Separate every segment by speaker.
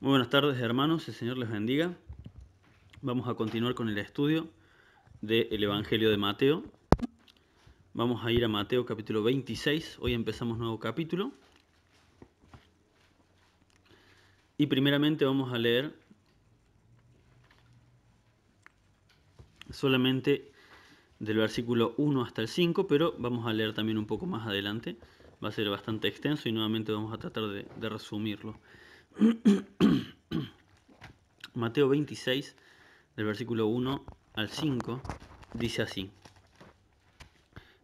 Speaker 1: Muy buenas tardes, hermanos, el Señor les bendiga. Vamos a continuar con el estudio del Evangelio de Mateo. Vamos a ir a Mateo capítulo 26, hoy empezamos nuevo capítulo. Y primeramente vamos a leer solamente del versículo 1 hasta el 5, pero vamos a leer también un poco más adelante. Va a ser bastante extenso y nuevamente vamos a tratar de resumirlo. Mateo 26, del versículo 1 al 5, dice así.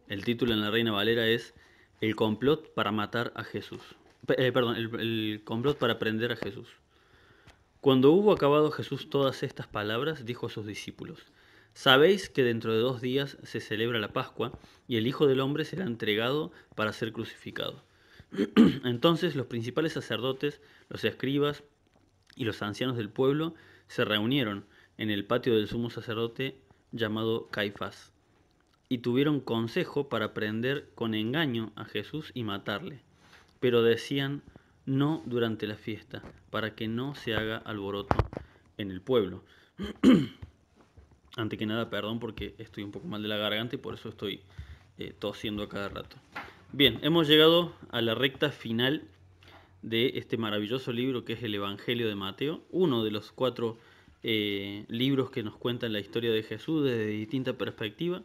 Speaker 1: El título en la Reina Valera es El complot para matar a Jesús. El complot para prender a Jesús. Cuando hubo acabado Jesús todas estas palabras, dijo a sus discípulos: Sabéis que dentro de 2 días se celebra la Pascua, y el Hijo del Hombre será entregado para ser crucificado. Entonces los principales sacerdotes, los escribas y los ancianos del pueblo se reunieron en el patio del sumo sacerdote llamado Caifás, y tuvieron consejo para prender con engaño a Jesús y matarle. Pero decían: no durante la fiesta, para que no se haga alboroto en el pueblo. Ante que nada, perdón porque estoy un poco mal de la garganta y por eso estoy tosiendo a cada rato. Bien, hemos llegado a la recta final de este maravilloso libro que es el Evangelio de Mateo, uno de los 4 libros que nos cuentan la historia de Jesús desde distinta perspectiva,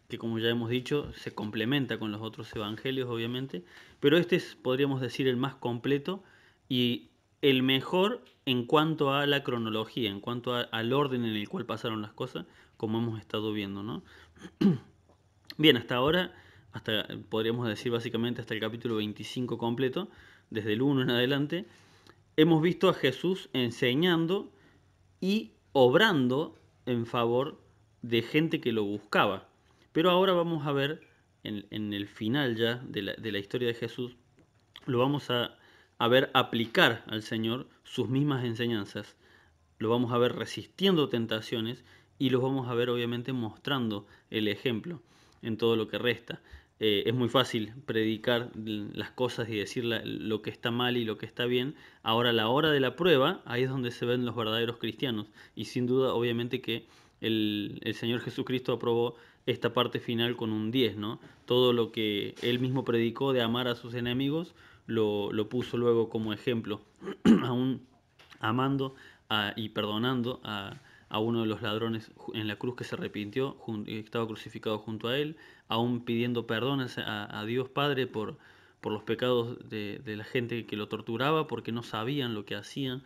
Speaker 1: que como ya hemos dicho se complementa con los otros evangelios obviamente, pero este es, podríamos decir, el más completo y el mejor en cuanto a la cronología, en cuanto al orden en el cual pasaron las cosas, como hemos estado viendo, ¿no? Bien, hasta ahora, podríamos decir básicamente hasta el capítulo 25 completo, desde el 1 en adelante, hemos visto a Jesús enseñando y obrando en favor de gente que lo buscaba. Pero ahora vamos a ver, en el final ya de la historia de Jesús, lo vamos a ver aplicar al Señor sus mismas enseñanzas. Lo vamos a ver resistiendo tentaciones y los vamos a ver obviamente mostrando el ejemplo en todo lo que resta. Es muy fácil predicar las cosas y decir lo que está mal y lo que está bien. Ahora, a la hora de la prueba, ahí es donde se ven los verdaderos cristianos. Y sin duda, obviamente que el Señor Jesucristo aprobó esta parte final con un 10, ¿no? Todo lo que Él mismo predicó de amar a sus enemigos, lo puso luego como ejemplo, aún amando y perdonando a uno de los ladrones en la cruz que se arrepintió y estaba crucificado junto a él, aún pidiendo perdón a Dios Padre por los pecados de la gente que lo torturaba porque no sabían lo que hacían.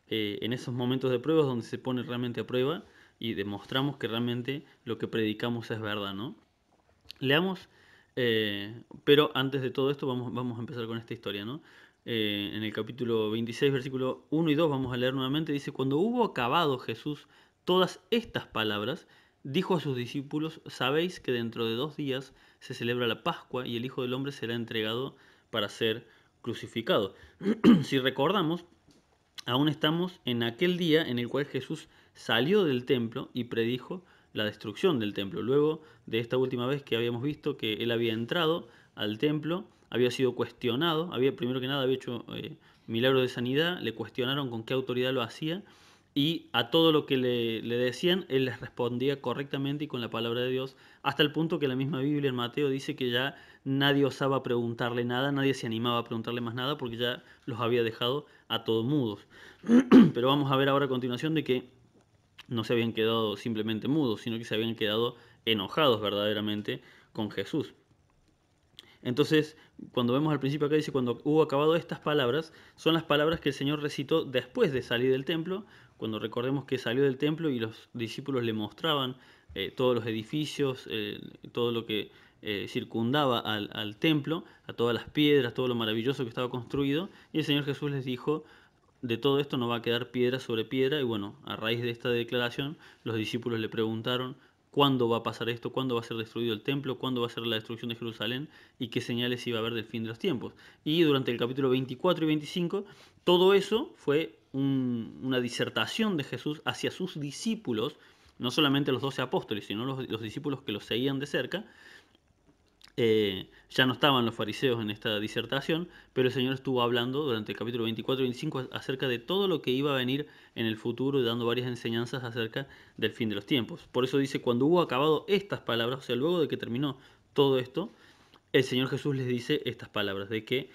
Speaker 1: En esos momentos de pruebas donde se pone realmente a prueba y demostramos que realmente lo que predicamos es verdad, ¿no? Leamos, pero antes de todo esto vamos a empezar con esta historia, ¿no? En el capítulo 26, versículo 1 y 2 vamos a leer nuevamente, dice: Cuando hubo acabado Jesús todas estas palabras, dijo a sus discípulos: Sabéis que dentro de 2 días se celebra la Pascua y el Hijo del Hombre será entregado para ser crucificado. Si recordamos, aún estamos en aquel día en el cual Jesús salió del templo y predijo la destrucción del templo. Luego de esta última vez que habíamos visto que él había entrado al templo, había sido cuestionado, primero que nada había hecho milagros de sanidad, le cuestionaron con qué autoridad lo hacía y a todo lo que le decían, él les respondía correctamente y con la palabra de Dios, hasta el punto que la misma Biblia en Mateo dice que ya nadie osaba preguntarle nada, nadie se animaba a preguntarle más nada porque ya los había dejado a todos mudos. Pero vamos a ver ahora a continuación de que no se habían quedado simplemente mudos, sino que se habían quedado enojados verdaderamente con Jesús. Entonces, cuando vemos al principio acá dice: cuando hubo acabado estas palabras, son las palabras que el Señor recitó después de salir del templo, cuando recordemos que salió del templo y los discípulos le mostraban todos los edificios, todo lo que circundaba al templo, a todas las piedras, todo lo maravilloso que estaba construido, y el Señor Jesús les dijo: de todo esto no va a quedar piedra sobre piedra. Y bueno, a raíz de esta declaración, los discípulos le preguntaron cuándo va a pasar esto, cuándo va a ser destruido el templo, cuándo va a ser la destrucción de Jerusalén y qué señales iba a haber del fin de los tiempos. Y durante el capítulo 24 y 25, todo eso fue una disertación de Jesús hacia sus discípulos, no solamente los 12 apóstoles, sino los discípulos que los seguían de cerca, Ya no estaban los fariseos en esta disertación, pero el Señor estuvo hablando durante el capítulo 24 y 25 acerca de todo lo que iba a venir en el futuro y dando varias enseñanzas acerca del fin de los tiempos. Por eso dice, cuando hubo acabado estas palabras, o sea, luego de que terminó todo esto, el Señor Jesús les dice estas palabras, de que,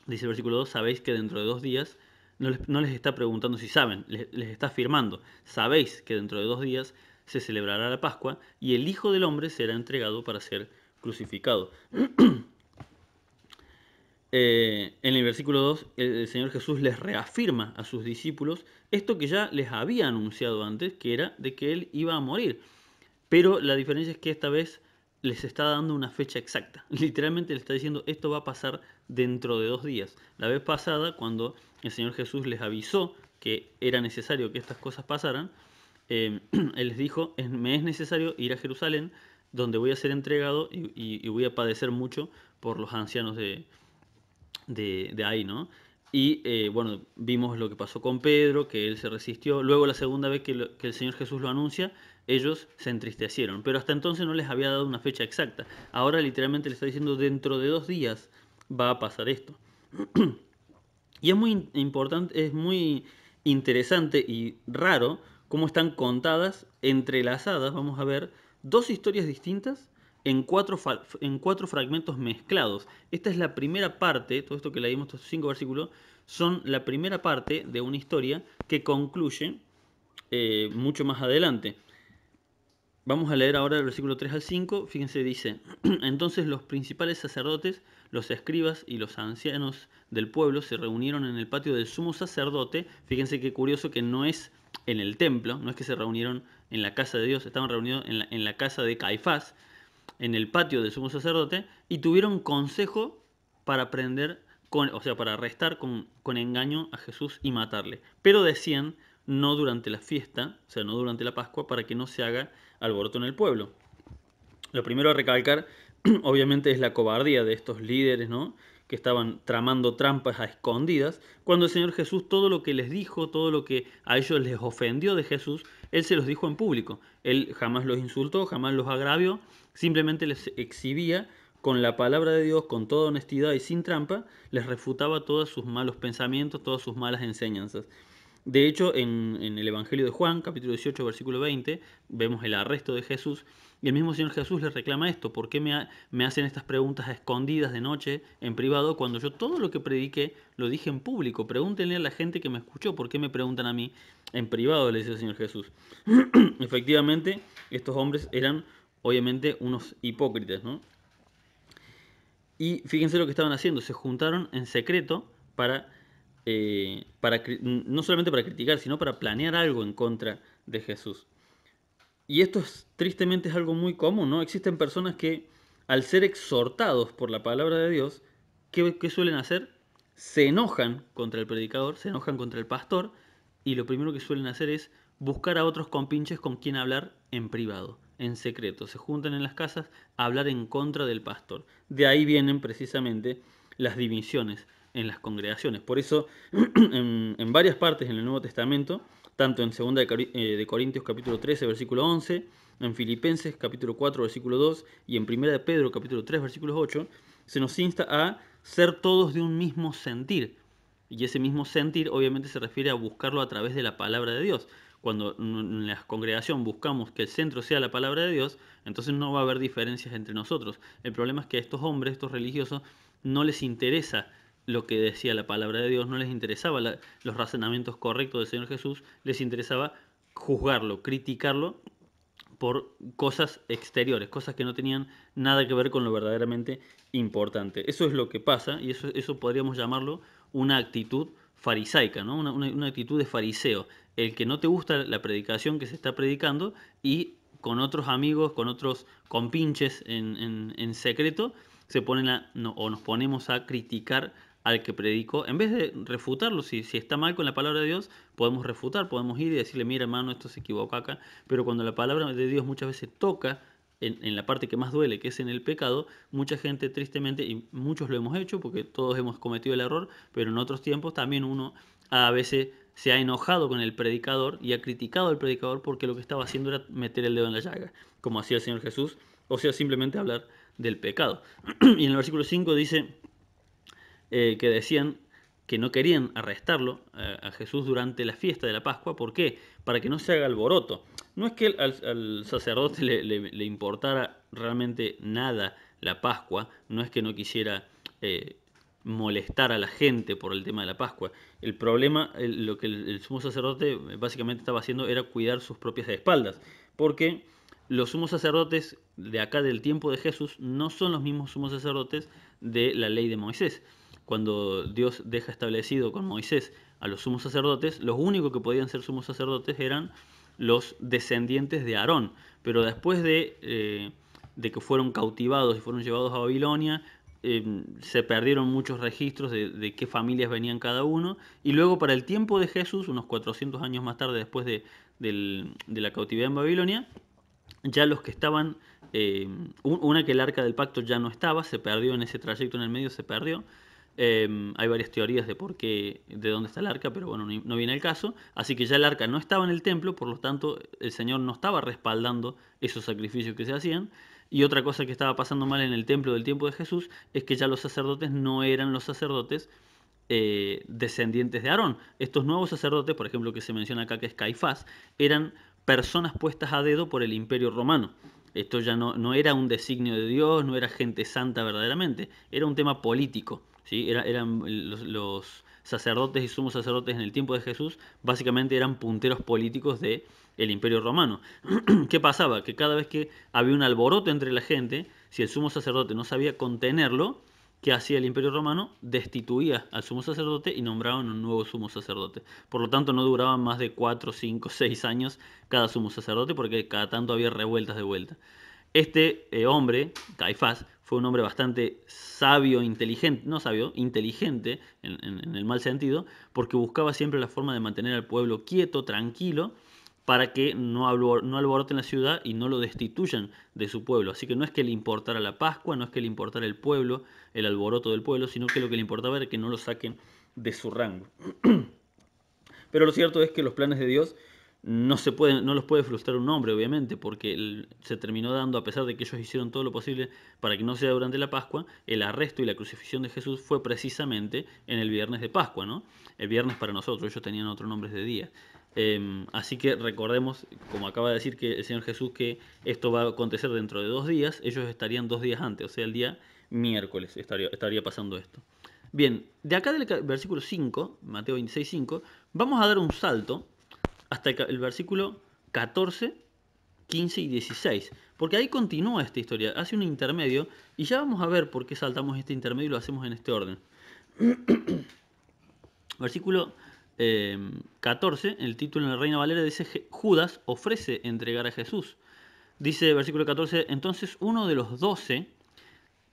Speaker 1: dice el versículo 2, sabéis que dentro de 2 días, no les está preguntando si saben, les está afirmando, sabéis que dentro de 2 días se celebrará la Pascua y el Hijo del Hombre será entregado para ser crucificado. En el versículo 2, el Señor Jesús les reafirma a sus discípulos esto que ya les había anunciado antes, que era de que Él iba a morir. Pero la diferencia es que esta vez les está dando una fecha exacta. Literalmente le está diciendo, esto va a pasar dentro de 2 días. La vez pasada, cuando el Señor Jesús les avisó que era necesario que estas cosas pasaran, Él les dijo, me es necesario ir a Jerusalén, donde voy a ser entregado y voy a padecer mucho por los ancianos de ahí, ¿no? Y bueno, vimos lo que pasó con Pedro, que él se resistió. Luego la segunda vez que el Señor Jesús lo anuncia, ellos se entristecieron. Pero hasta entonces no les había dado una fecha exacta. Ahora literalmente le está diciendo, dentro de 2 días va a pasar esto. Y es muy importante, es muy interesante y raro cómo están contadas, entrelazadas, vamos a ver, 2 historias distintas en 4 fragmentos mezclados. Esta es la primera parte, todo esto que leímos, estos 5 versículos, son la primera parte de una historia que concluye mucho más adelante. Vamos a leer ahora el versículo 3 al 5. Fíjense, dice, entonces los principales sacerdotes, los escribas y los ancianos del pueblo se reunieron en el patio del sumo sacerdote. Fíjense qué curioso que no es en el templo, no es que se reunieron en la casa de Dios, estaban reunidos en la casa de Caifás, en el patio del sumo sacerdote, y tuvieron consejo para prender, o sea, para arrestar con engaño a Jesús y matarle. Pero decían, no durante la fiesta, o sea, no durante la Pascua, para que no se haga alboroto en el pueblo. Lo primero a recalcar, obviamente, es la cobardía de estos líderes, ¿no? Que estaban tramando trampas a escondidas, cuando el Señor Jesús todo lo que les dijo, todo lo que a ellos les ofendió de Jesús, Él se los dijo en público. Él jamás los insultó, jamás los agravió, simplemente les exhibía con la palabra de Dios, con toda honestidad y sin trampa, les refutaba todos sus malos pensamientos, todas sus malas enseñanzas. De hecho, en el Evangelio de Juan, capítulo 18, versículo 20, vemos el arresto de Jesús y el mismo Señor Jesús les reclama esto. ¿Por qué me hacen estas preguntas a escondidas de noche, en privado, cuando yo todo lo que prediqué lo dije en público? Pregúntenle a la gente que me escuchó, ¿por qué me preguntan a mí en privado?, le dice el Señor Jesús. Efectivamente, estos hombres eran obviamente unos hipócritas, ¿no? Y fíjense lo que estaban haciendo, se juntaron en secreto para no solamente para criticar, sino para planear algo en contra de Jesús. Y esto tristemente es algo muy común, ¿no? Existen personas que al ser exhortados por la palabra de Dios, ¿qué suelen hacer? Se enojan contra el predicador, se enojan contra el pastor, y lo primero que suelen hacer es buscar a otros compinches con quien hablar en privado, en secreto. Se juntan en las casas a hablar en contra del pastor. De ahí vienen precisamente las divisiones en las congregaciones. Por eso, en varias partes en el Nuevo Testamento, tanto en 2 de Corintios capítulo 13, versículo 11, en Filipenses capítulo 4, versículo 2, y en 1 de Pedro capítulo 3, versículo 8, se nos insta a ser todos de un mismo sentir. Y ese mismo sentir obviamente se refiere a buscarlo a través de la palabra de Dios. Cuando en la congregación buscamos que el centro sea la palabra de Dios, entonces no va a haber diferencias entre nosotros. El problema es que a estos hombres, estos religiosos, no les interesa lo que decía la palabra de Dios, no les interesaba los razonamientos correctos del Señor Jesús, les interesaba juzgarlo, criticarlo por cosas exteriores, cosas que no tenían nada que ver con lo verdaderamente importante. Eso es lo que pasa y eso podríamos llamarlo una actitud farisaica, ¿no? Una actitud de fariseo. El que no te gusta la predicación que se está predicando y con otros amigos, con otros compinches en secreto, se ponen o nos ponemos a criticar al que predicó, en vez de refutarlo, si está mal con la palabra de Dios, podemos refutar, podemos ir y decirle, mira hermano, esto se equivocó acá, pero cuando la palabra de Dios muchas veces toca en la parte que más duele, que es en el pecado, mucha gente tristemente, y muchos lo hemos hecho, porque todos hemos cometido el error, pero en otros tiempos también uno a veces se ha enojado con el predicador y ha criticado al predicador porque lo que estaba haciendo era meter el dedo en la llaga, como hacía el Señor Jesús o sea, simplemente hablar del pecado. Y en el versículo 5 dice que decían que no querían arrestarlo a Jesús durante la fiesta de la Pascua. ¿Por qué? Para que no se haga alboroto. No es que al sacerdote le importara realmente nada la Pascua, no es que no quisiera molestar a la gente por el tema de la Pascua. El problema, lo que el sumo sacerdote básicamente estaba haciendo era cuidar sus propias espaldas, porque los sumos sacerdotes de acá del tiempo de Jesús no son los mismos sumos sacerdotes de la ley de Moisés. Cuando Dios deja establecido con Moisés a los sumos sacerdotes, los únicos que podían ser sumos sacerdotes eran los descendientes de Aarón. Pero después de que fueron cautivados y fueron llevados a Babilonia, se perdieron muchos registros de qué familias venían cada uno. Y luego para el tiempo de Jesús, unos 400 años más tarde, después de la cautividad en Babilonia, ya los que estaban, una que el arca del pacto ya no estaba, se perdió en ese trayecto en el medio, se perdió. Hay varias teorías de por qué, de dónde está el arca, pero bueno, no viene el caso. Así que ya el arca no estaba en el templo, por lo tanto el Señor no estaba respaldando esos sacrificios que se hacían. Y otra cosa que estaba pasando mal en el templo del tiempo de Jesús es que ya los sacerdotes no eran los sacerdotes descendientes de Aarón. Estos nuevos sacerdotes, por ejemplo, que se menciona acá que es Caifás, eran personas puestas a dedo por el Imperio Romano. Esto ya no era un designio de Dios, no era gente santa verdaderamente, era un tema político. ¿Sí? Eran los sacerdotes y sumos sacerdotes en el tiempo de Jesús, básicamente eran punteros políticos del Imperio Romano. ¿Qué pasaba? Que cada vez que había un alboroto entre la gente, si el sumo sacerdote no sabía contenerlo, ¿qué hacía el Imperio Romano? Destituía al sumo sacerdote y nombraban un nuevo sumo sacerdote. Por lo tanto, no duraban más de 4, 5, 6 años cada sumo sacerdote, porque cada tanto había revueltas de vuelta. Este hombre, Caifás, fue un hombre bastante sabio, inteligente, no sabio, inteligente en el mal sentido, porque buscaba siempre la forma de mantener al pueblo quieto, tranquilo, para que no alboroten la ciudad y no lo destituyan de su pueblo. Así que no es que le importara la Pascua, no es que le importara el pueblo, el alboroto del pueblo, sino que lo que le importaba era que no lo saquen de su rango. Pero lo cierto es que los planes de Dios no los puede frustrar un hombre, obviamente, porque se terminó dando, a pesar de que ellos hicieron todo lo posible para que no sea durante la Pascua, el arresto y la crucifixión de Jesús fue precisamente en el viernes de Pascua, ¿no? El viernes para nosotros, ellos tenían otros nombres de día. Así que recordemos, como acaba de decir que el Señor Jesús, que esto va a acontecer dentro de 2 días, ellos estarían 2 días antes, o sea, el día miércoles estaría pasando esto. Bien, de acá del versículo 5, Mateo 26, 5, vamos a dar un salto hasta el versículo 14, 15 y 16, porque ahí continúa esta historia, hace un intermedio, y ya vamos a ver por qué saltamos este intermedio y lo hacemos en este orden. Versículo 14, el título en la Reina Valera dice: Judas ofrece entregar a Jesús. Dice versículo 14: entonces uno de los 12,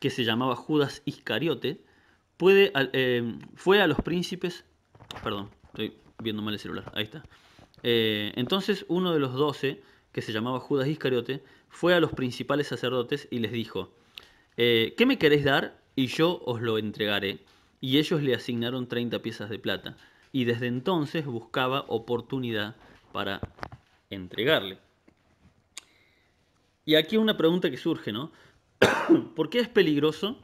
Speaker 1: que se llamaba Judas Iscariote, fue a los príncipes. Perdón, estoy viendo mal el celular. Ahí está. Entonces uno de los 12, que se llamaba Judas Iscariote, fue a los principales sacerdotes y les dijo: ¿qué me queréis dar? Y yo os lo entregaré. Y ellos le asignaron 30 piezas de plata. Y desde entonces buscaba oportunidad para entregarle. Y aquí una pregunta que surge, ¿no? ¿Por qué es peligroso?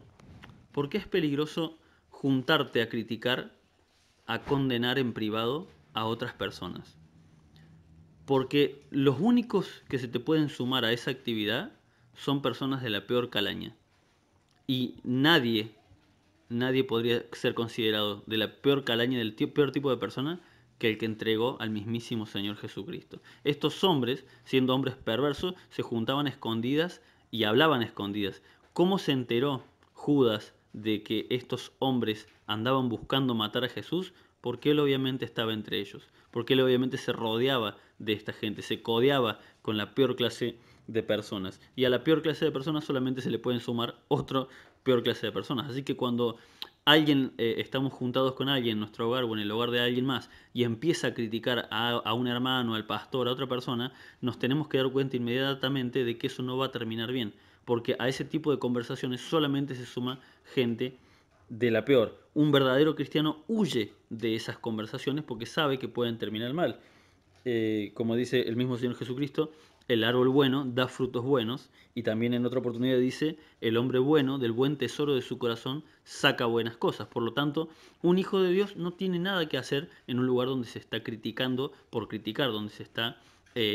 Speaker 1: ¿Por qué es peligroso juntarte a criticar, a condenar en privado a otras personas? Porque los únicos que se te pueden sumar a esa actividad son personas de la peor calaña. Y nadie podría ser considerado de la peor calaña, del peor tipo de persona, que el que entregó al mismísimo Señor Jesucristo. Estos hombres, siendo hombres perversos, se juntaban a escondidas y hablaban a escondidas. ¿Cómo se enteró Judas de que estos hombres andaban buscando matar a Jesús? Porque él obviamente estaba entre ellos, porque él obviamente se rodeaba de esta gente, se codeaba con la peor clase de personas. Y a la peor clase de personas solamente se le pueden sumar otra peor clase de personas. Así que cuando estamos juntados con alguien en nuestro hogar o en el hogar de alguien más y empieza a criticar a un hermano, al pastor, a otra persona, nos tenemos que dar cuenta inmediatamente de que eso no va a terminar bien, porque a ese tipo de conversaciones solamente se suma gente de la peor. Un verdadero cristiano huye de esas conversaciones porque sabe que pueden terminar mal. Como dice el mismo Señor Jesucristo, el árbol bueno da frutos buenos, y también en otra oportunidad dice, el hombre bueno del buen tesoro de su corazón saca buenas cosas. Por lo tanto, un hijo de Dios no tiene nada que hacer en un lugar donde se está criticando por criticar, donde se está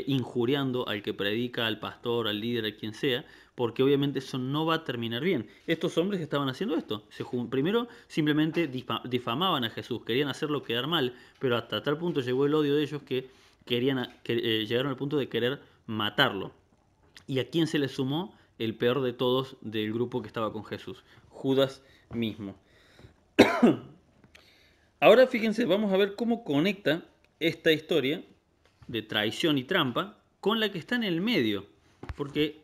Speaker 1: injuriando al que predica, al pastor, al líder, a quien sea, porque obviamente eso no va a terminar bien. Estos hombres estaban haciendo esto. Primero simplemente difamaban a Jesús, querían hacerlo quedar mal, pero hasta tal punto llegó el odio de ellos que llegaron al punto de querer matarlo. ¿Y a quién se le sumó? El peor de todos del grupo que estaba con Jesús, Judas mismo. Ahora fíjense, vamos a ver cómo conecta esta historia de traición y trampa con la que está en el medio, porque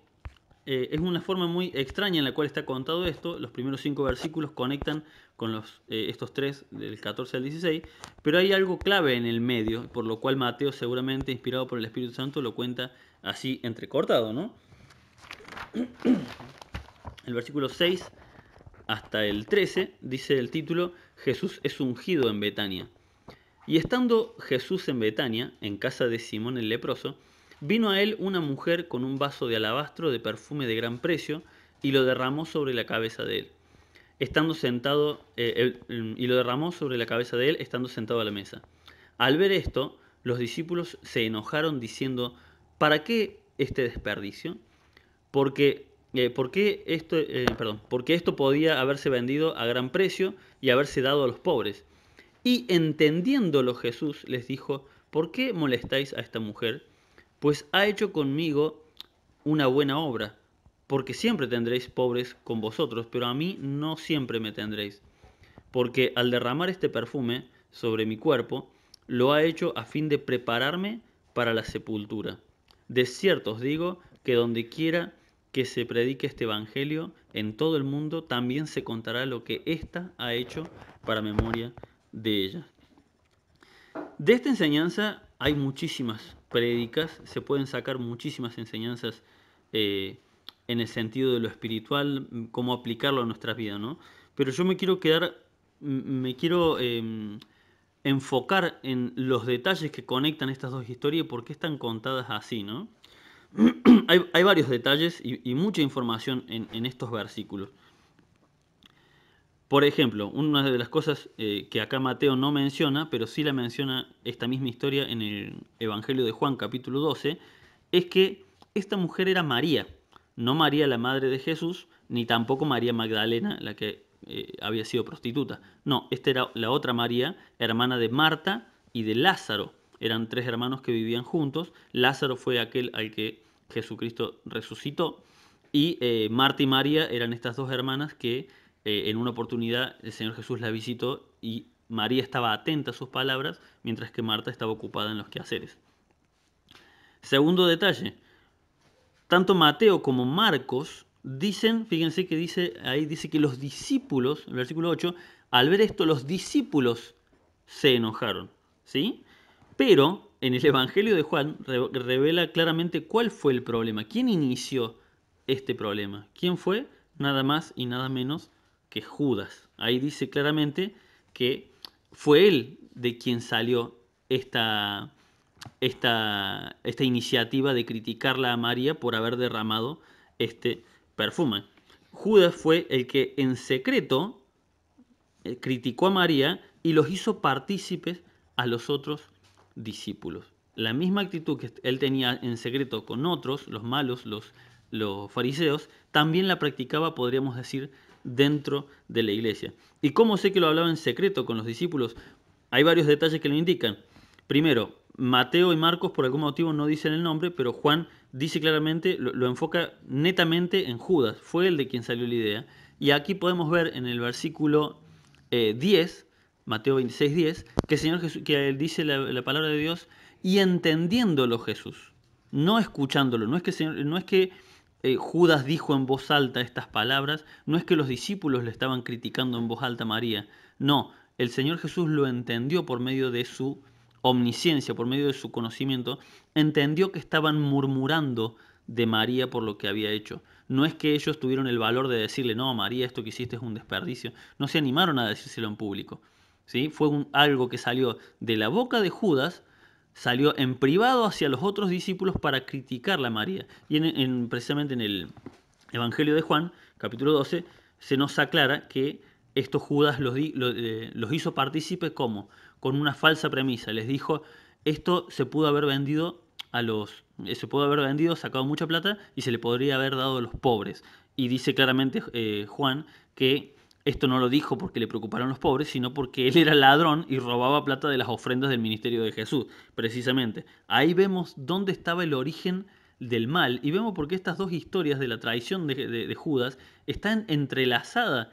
Speaker 1: es una forma muy extraña en la cual está contado esto. Los primeros 5 versículos conectan con estos 3 del 14 al 16, pero hay algo clave en el medio, por lo cual Mateo, seguramente inspirado por el Espíritu Santo, lo cuenta así entrecortado, ¿no? El versículo 6 hasta el 13 dice el título: Jesús es ungido en Betania. Y estando Jesús en Betania, en casa de Simón el leproso, vino a él una mujer con un vaso de alabastro de perfume de gran precio, y lo derramó sobre la cabeza de él. Y lo derramó sobre la cabeza de él, estando sentado a la mesa. Al ver esto, los discípulos se enojaron diciendo: ¿para qué este desperdicio? Porque esto podía haberse vendido a gran precio y haberse dado a los pobres. Y entendiéndolo Jesús les dijo: ¿por qué molestáis a esta mujer? Pues ha hecho conmigo una buena obra. Porque siempre tendréis pobres con vosotros, pero a mí no siempre me tendréis. Porque al derramar este perfume sobre mi cuerpo, lo ha hecho a fin de prepararme para la sepultura. De cierto os digo que donde quiera que se predique este evangelio en todo el mundo, también se contará lo que ésta ha hecho para memoria de ella. De esta enseñanza hay muchísimas prédicas, se pueden sacar muchísimas enseñanzas en el sentido de lo espiritual, cómo aplicarlo a nuestras vidas, ¿no? Pero yo me quiero enfocar en los detalles que conectan estas dos historias y por qué están contadas así, ¿no? Hay varios detalles y mucha información en estos versículos. Por ejemplo, una de las cosas que acá Mateo no menciona, pero sí la menciona esta misma historia en el Evangelio de Juan, capítulo 12, es que esta mujer era María, no María la madre de Jesús, ni tampoco María Magdalena, la que había sido prostituta. No, esta era la otra María, hermana de Marta y de Lázaro. Eran 3 hermanos que vivían juntos. Lázaro fue aquel al que Jesucristo resucitó. Y Marta y María eran estas 2 hermanas que en una oportunidad el Señor Jesús la visitó y María estaba atenta a sus palabras, mientras que Marta estaba ocupada en los quehaceres. Segundo detalle, tanto Mateo como Marcos dicen, fíjense que dice que los discípulos, en el versículo 8, al ver esto los discípulos se enojaron, ¿sí? Pero en el Evangelio de Juan revela claramente cuál fue el problema, quién inició este problema. ¿Quién fue? Nada más y nada menos que Judas. Ahí dice claramente que fue él de quien salió esta iniciativa de criticarla a María por haber derramado este perfume. Judas fue el que en secreto criticó a María y los hizo partícipes a los otros discípulos. La misma actitud que él tenía en secreto con otros, los malos, los fariseos, también la practicaba, podríamos decir, dentro de la iglesia. ¿Y cómo sé que lo hablaba en secreto con los discípulos? Hay varios detalles que lo indican. Primero, Mateo y Marcos por algún motivo no dicen el nombre, pero Juan dice claramente, lo enfoca netamente en Judas. Fue él de quien salió la idea. Y aquí podemos ver en el versículo 10, Mateo 26, 10, que el Señor Jesús, que dice la palabra de Dios, y entendiéndolo Jesús, no escuchándolo. No es que Judas dijo en voz alta estas palabras, no es que los discípulos le estaban criticando en voz alta a María. No, el Señor Jesús lo entendió por medio de su omnisciencia, por medio de su conocimiento, entendió que estaban murmurando de María por lo que había hecho. No es que ellos tuvieron el valor de decirle: no, María, esto que hiciste es un desperdicio. No se animaron a decírselo en público, ¿sí? Fue algo que salió de la boca de Judas, salió en privado hacia los otros discípulos para criticarla a María. Y precisamente en el Evangelio de Juan, capítulo 12, se nos aclara que estos Judas los hizo partícipes como con una falsa premisa. Les dijo, esto se pudo haber vendido se pudo haber vendido, sacado mucha plata y se le podría haber dado a los pobres. Y dice claramente Juan que esto no lo dijo porque le preocuparon los pobres, sino porque él era ladrón y robaba plata de las ofrendas del ministerio de Jesús, precisamente. Ahí vemos dónde estaba el origen del mal y vemos por qué estas dos historias de la traición de Judas están entrelazadas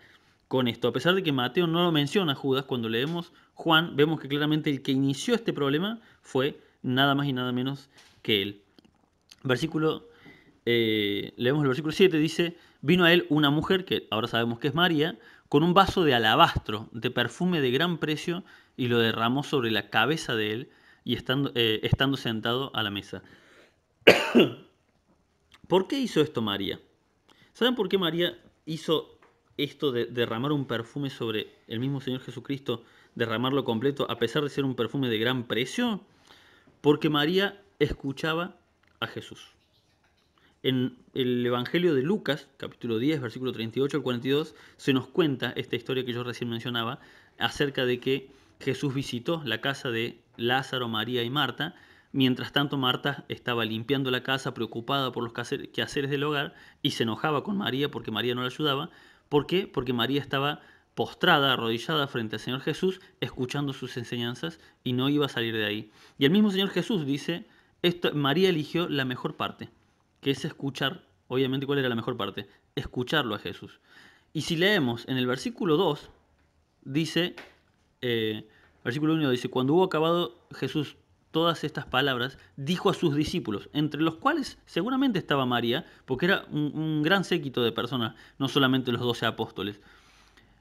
Speaker 1: con esto. A pesar de que Mateo no lo menciona a Judas, cuando leemos Juan vemos que claramente el que inició este problema fue nada más y nada menos que él. Leemos el versículo 7, dice, vino a él una mujer, que ahora sabemos que es María, con un vaso de alabastro, de perfume de gran precio, y lo derramó sobre la cabeza de él, y estando sentado a la mesa. ¿Por qué hizo esto María? ¿Saben por qué María hizo esto de derramar un perfume sobre el mismo Señor Jesucristo, derramarlo completo, a pesar de ser un perfume de gran precio? Porque María escuchaba a Jesús. En el Evangelio de Lucas, capítulo 10, versículo 38 al 42, se nos cuenta esta historia que yo recién mencionaba, acerca de que Jesús visitó la casa de Lázaro, María y Marta. Mientras tanto, Marta estaba limpiando la casa, preocupada por los quehaceres del hogar, y se enojaba con María porque María no la ayudaba. ¿Por qué? Porque María estaba postrada, arrodillada frente al Señor Jesús, escuchando sus enseñanzas, y no iba a salir de ahí. Y el mismo Señor Jesús dice, María eligió la mejor parte, que es escuchar. Obviamente, ¿cuál era la mejor parte? Escucharlo a Jesús. Y si leemos en el versículo 2, dice, versículo 1 dice, cuando hubo acabado Jesús todas estas palabras, dijo a sus discípulos, entre los cuales seguramente estaba María, porque era un gran séquito de personas, no solamente los 12 apóstoles.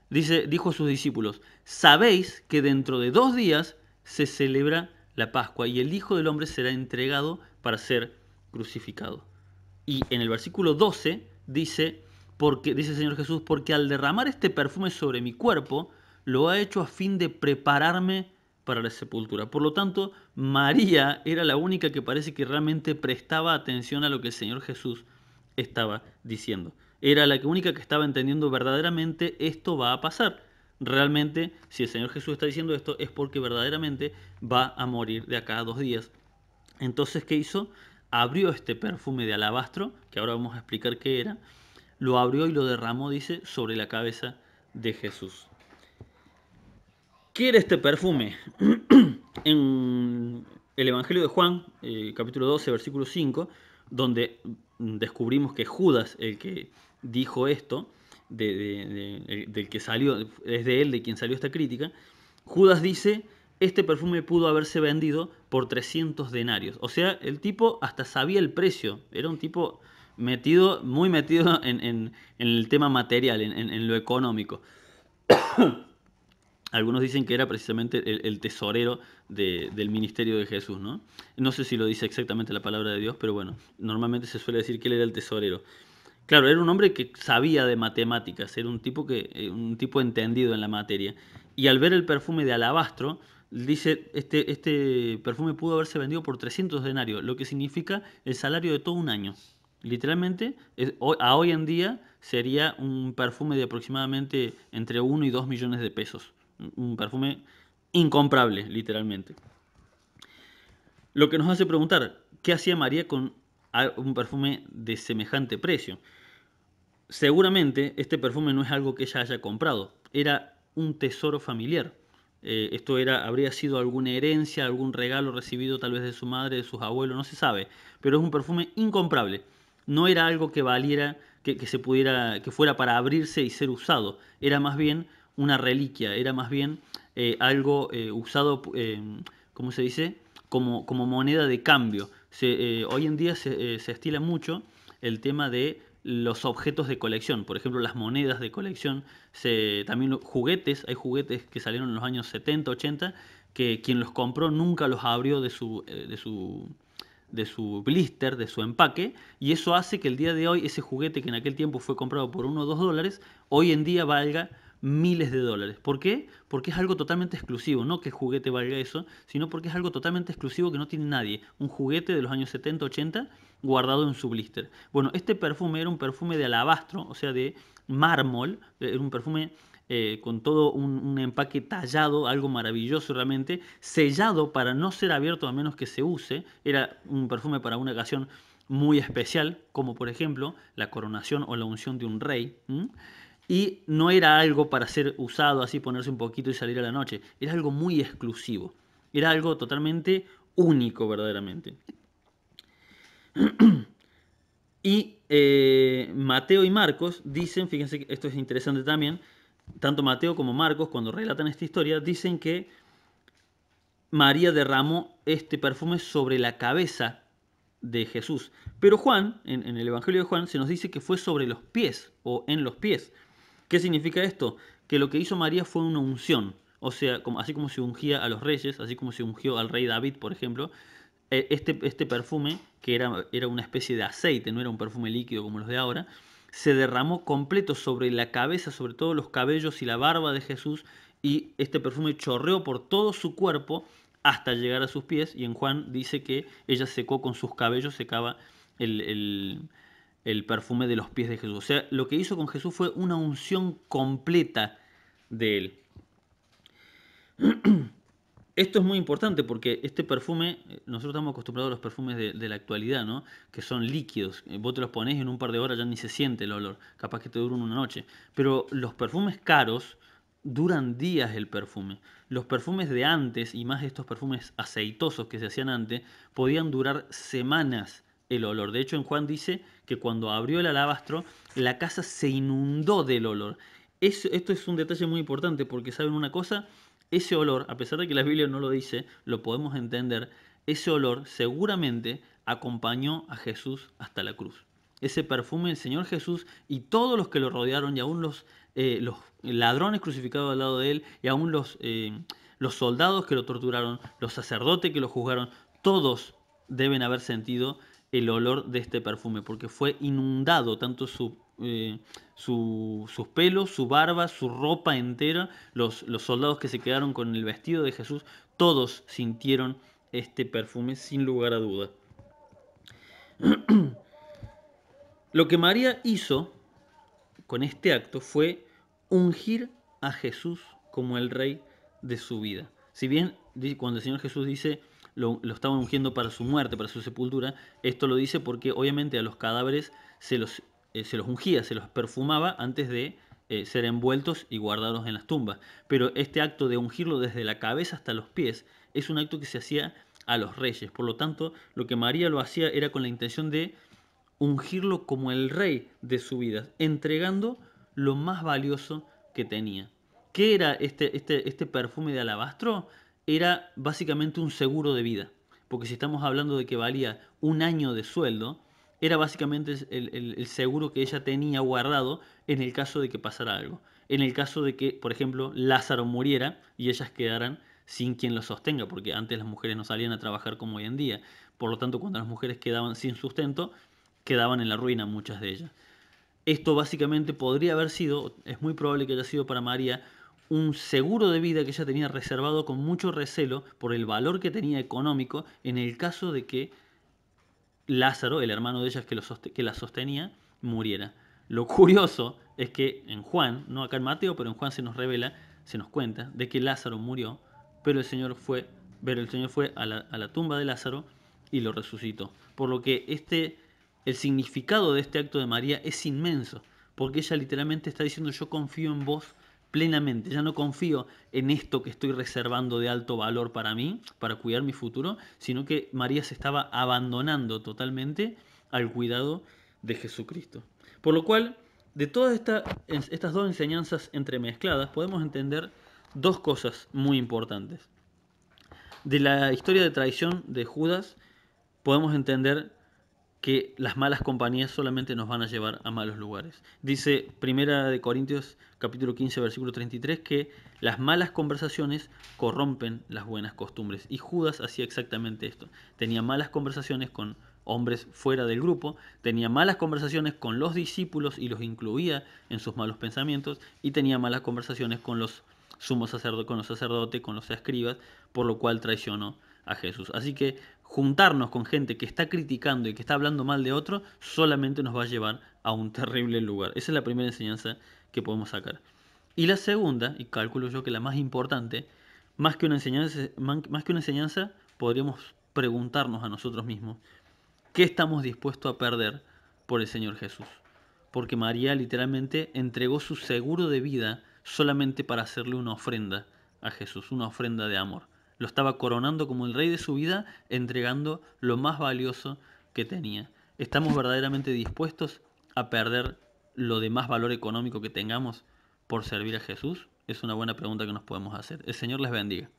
Speaker 1: Dijo a sus discípulos, sabéis que dentro de 2 días se celebra la Pascua y el Hijo del Hombre será entregado para ser crucificado. Y en el versículo 12 dice el Señor Jesús, porque al derramar este perfume sobre mi cuerpo, lo ha hecho a fin de prepararme para la sepultura. Por lo tanto, María era la única que parece que realmente prestaba atención a lo que el Señor Jesús estaba diciendo. Era la única que estaba entendiendo verdaderamente esto va a pasar. Realmente, si el Señor Jesús está diciendo esto, es porque verdaderamente va a morir de acá a 2 días. Entonces, ¿qué hizo? Abrió este perfume de alabastro, que ahora vamos a explicar qué era, lo abrió y lo derramó, dice, sobre la cabeza de Jesús. ¿Qué era este perfume? En el Evangelio de Juan, capítulo 12, versículo 5, donde descubrimos que Judas, el que dijo esto, del que salió, es de él de quien salió esta crítica, Judas dice, este perfume pudo haberse vendido por 300 denarios. O sea, el tipo hasta sabía el precio, era un tipo muy metido en el tema material, en lo económico. Algunos dicen que era precisamente el tesorero del ministerio de Jesús, ¿no? No sé si lo dice exactamente la palabra de Dios, pero bueno, normalmente se suele decir que él era el tesorero. Claro, era un hombre que sabía de matemáticas, era un tipo entendido en la materia. Y al ver el perfume de alabastro, dice, este perfume pudo haberse vendido por 300 denarios, lo que significa el salario de todo un año. Literalmente, a hoy en día sería un perfume de aproximadamente entre 1 y 2 millones de pesos. Un perfume incomprable, literalmente. Lo que nos hace preguntar, ¿qué hacía María con un perfume de semejante precio? Seguramente este perfume no es algo que ella haya comprado, era un tesoro familiar. Esto habría sido alguna herencia, algún regalo recibido tal vez de su madre, de sus abuelos, no se sabe, pero es un perfume incomprable. No era algo que valiera, que fuera para abrirse y ser usado. Era más bien una reliquia, era más bien algo usado, ¿cómo se dice? Como moneda de cambio. Hoy en día se estila mucho el tema de los objetos de colección, por ejemplo las monedas de colección, también juguetes, hay juguetes que salieron en los años 70, 80, que quien los compró nunca los abrió de su blister, de su empaque, y eso hace que el día de hoy ese juguete que en aquel tiempo fue comprado por $1 o $2, hoy en día valga miles de dólares. ¿Por qué? Porque es algo totalmente exclusivo, no que el juguete valga eso, sino porque es algo totalmente exclusivo que no tiene nadie. Un juguete de los años 70, 80 guardado en su blister. Bueno, este perfume era un perfume de alabastro, o sea, de mármol, era un perfume con todo un empaque tallado, algo maravilloso realmente, sellado para no ser abierto a menos que se use. Era un perfume para una ocasión muy especial, como por ejemplo la coronación o la unción de un rey. Y no era algo para ser usado así, ponerse un poquito y salir a la noche. Era algo muy exclusivo. Era algo totalmente único verdaderamente. Y Mateo y Marcos dicen, fíjense que esto es interesante también, tanto Mateo como Marcos, cuando relatan esta historia, dicen que María derramó este perfume sobre la cabeza de Jesús. Pero Juan, en el Evangelio de Juan, se nos dice que fue sobre los pies o en los pies. ¿Qué significa esto? Que lo que hizo María fue una unción. O sea, así como se ungía a los reyes, así como se ungió al rey David, por ejemplo, este perfume, que era una especie de aceite, no era un perfume líquido como los de ahora, se derramó completo sobre la cabeza, sobre todos los cabellos y la barba de Jesús, y este perfume chorreó por todo su cuerpo hasta llegar a sus pies, y en Juan dice que ella secó con sus cabellos, secaba el perfume de los pies de Jesús. O sea, lo que hizo con Jesús fue una unción completa de él. Esto es muy importante porque este perfume, nosotros estamos acostumbrados a los perfumes de la actualidad, ¿no? Que son líquidos. Vos te los ponés y en un par de horas ya ni se siente el olor. Capaz que te duran una noche. Pero los perfumes caros duran días el perfume. Los perfumes de antes, y más estos perfumes aceitosos que se hacían antes, podían durar semanas el olor. De hecho, en Juan dice que cuando abrió el alabastro, la casa se inundó del olor. Esto es un detalle muy importante porque, ¿saben una cosa? Ese olor, a pesar de que la Biblia no lo dice, lo podemos entender, ese olor seguramente acompañó a Jesús hasta la cruz. Ese perfume del Señor Jesús y todos los que lo rodearon y aún los ladrones crucificados al lado de él y aún los soldados que lo torturaron, los sacerdotes que lo juzgaron, todos deben haber sentido el olor de este perfume porque fue inundado tanto sus pelos, su barba, su ropa entera, los soldados que se quedaron con el vestido de Jesús, todos sintieron este perfume sin lugar a duda. Lo que María hizo con este acto fue ungir a Jesús como el rey de su vida. Si bien cuando el Señor Jesús dice lo estaba ungiendo para su muerte, para su sepultura, esto lo dice porque obviamente a los cadáveres se los ungía, se los perfumaba antes de ser envueltos y guardados en las tumbas. Pero este acto de ungirlo desde la cabeza hasta los pies es un acto que se hacía a los reyes. Por lo tanto, lo que María lo hacía era con la intención de ungirlo como el rey de su vida, entregando lo más valioso que tenía. ¿Qué era este perfume de alabastro? Era básicamente un seguro de vida, porque si estamos hablando de que valía un año de sueldo, era básicamente el seguro que ella tenía guardado en el caso de que pasara algo. En el caso de que, por ejemplo, Lázaro muriera y ellas quedaran sin quien los sostenga, porque antes las mujeres no salían a trabajar como hoy en día. Por lo tanto, cuando las mujeres quedaban sin sustento, quedaban en la ruina muchas de ellas. Esto básicamente podría haber sido, es muy probable que haya sido para María, un seguro de vida que ella tenía reservado con mucho recelo por el valor que tenía económico en el caso de que Lázaro, el hermano de ellas que la sostenía, muriera. Lo curioso es que en Juan, no acá en Mateo, pero en Juan se nos revela, se nos cuenta de que Lázaro murió, pero el Señor fue a la tumba de Lázaro y lo resucitó. Por lo que el significado de este acto de María es inmenso, porque ella literalmente está diciendo: yo confío en vos plenamente, ya no confío en esto que estoy reservando de alto valor para mí, para cuidar mi futuro, sino que María se estaba abandonando totalmente al cuidado de Jesucristo. Por lo cual, de todas estas dos enseñanzas entremezcladas, podemos entender dos cosas muy importantes. De la historia de traición de Judas, podemos entender que las malas compañías solamente nos van a llevar a malos lugares. Dice 1 Corintios capítulo 15 versículo 33 que las malas conversaciones corrompen las buenas costumbres. Y Judas hacía exactamente esto. Tenía malas conversaciones con hombres fuera del grupo, tenía malas conversaciones con los discípulos y los incluía en sus malos pensamientos, y tenía malas conversaciones con los sumos sacerdotes, con los sacerdotes, con los escribas, por lo cual traicionó a Jesús. Así que juntarnos con gente que está criticando y que está hablando mal de otro solamente nos va a llevar a un terrible lugar. Esa es la primera enseñanza que podemos sacar. Y la segunda, y calculo yo que la más importante, más que una enseñanza, podríamos preguntarnos a nosotros mismos, ¿qué estamos dispuestos a perder por el Señor Jesús? Porque María literalmente entregó su seguro de vida solamente para hacerle una ofrenda a Jesús, una ofrenda de amor. Lo estaba coronando como el rey de su vida, entregando lo más valioso que tenía. ¿Estamos verdaderamente dispuestos a perder lo de más valor económico que tengamos por servir a Jesús? Es una buena pregunta que nos podemos hacer. El Señor les bendiga.